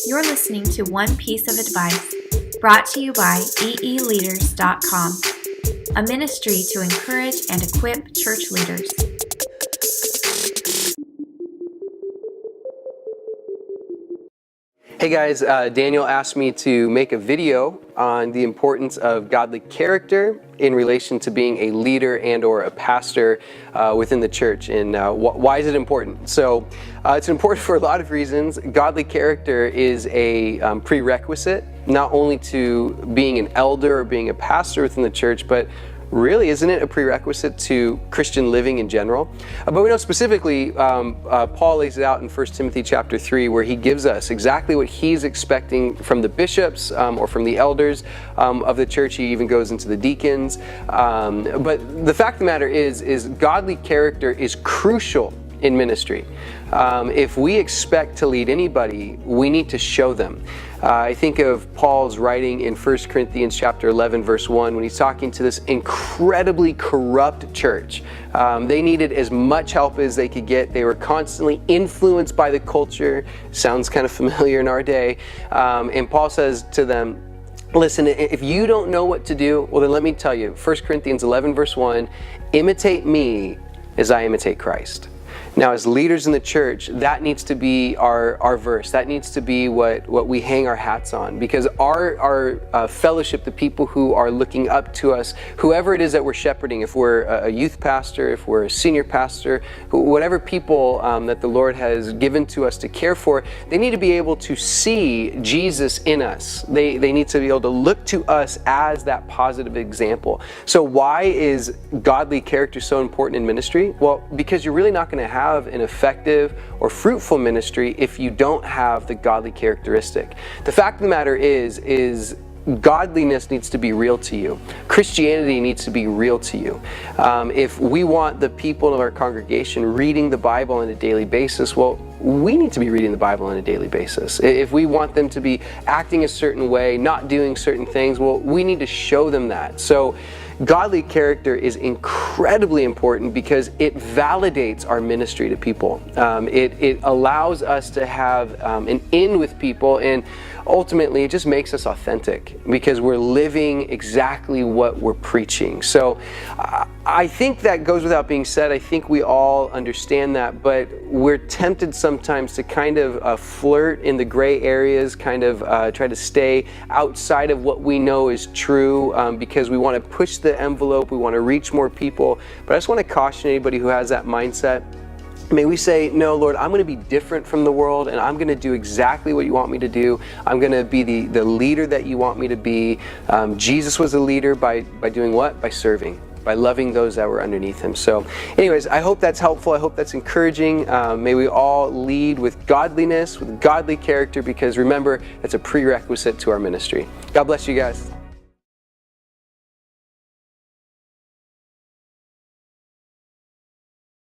You're listening to One Piece of Advice, brought to you by EEleaders.com, a ministry to encourage and equip church leaders. Hey guys, Daniel asked me to make a video on the importance of godly character in relation to being a leader and or a pastor within the church, and why is it important? So it's important for a lot of reasons. Godly character is a prerequisite not only to being an elder or being a pastor within the church, but really, isn't it a prerequisite to Christian living in general? But we know specifically, Paul lays it out in 1 Timothy chapter 3, where he gives us exactly what he's expecting from the bishops or from the elders of the church. He even goes into the deacons. But the fact of the matter is godly character is crucial in ministry. If we expect to lead anybody, we need to show them. I think of Paul's writing in 1 Corinthians chapter 11, verse 1, when he's talking to this incredibly corrupt church. They needed as much help as they could get. They were constantly influenced by the culture. Sounds kind of familiar in our day. And Paul says to them, listen, if you don't know what to do, well then let me tell you, 1 Corinthians 11, verse 1, imitate me as I imitate Christ. Now, as leaders in the church, that needs to be our verse. That needs to be what we hang our hats on, because our fellowship, the people who are looking up to us, whoever it is that we're shepherding, if we're a youth pastor, if we're a senior pastor, whatever people that the Lord has given to us to care for, they need to be able to see Jesus in us. They need to be able to look to us as that positive example. So why is godly character so important in ministry? Well, because you're really not going to have an effective or fruitful ministry if you don't have the godly characteristic. The fact of the matter is godliness needs to be real to you. Christianity needs to be real to you. If we want the people of our congregation reading the Bible on a daily basis, well, we need to be reading the Bible on a daily basis. If we want them to be acting a certain way, not doing certain things, well, we need to show them that. So godly character is incredibly important because it validates our ministry to people. It allows us to have an in with people, and ultimately it just makes us authentic because we're living exactly what we're preaching. So I think that goes without being said. I think we all understand that, but we're tempted sometimes to kind of flirt in the gray areas, kind of try to stay outside of what we know is true because we want to push the envelope, we want to reach more people. But I just want to caution anybody who has that mindset. May we say, no, Lord, I'm going to be different from the world, and I'm going to do exactly what you want me to do. I'm going to be the leader that you want me to be. Jesus was a leader by doing what? By serving, by loving those that were underneath him. So anyways, I hope that's helpful. I hope that's encouraging. May we all lead with godliness, with godly character, because remember, that's a prerequisite to our ministry. God bless you guys.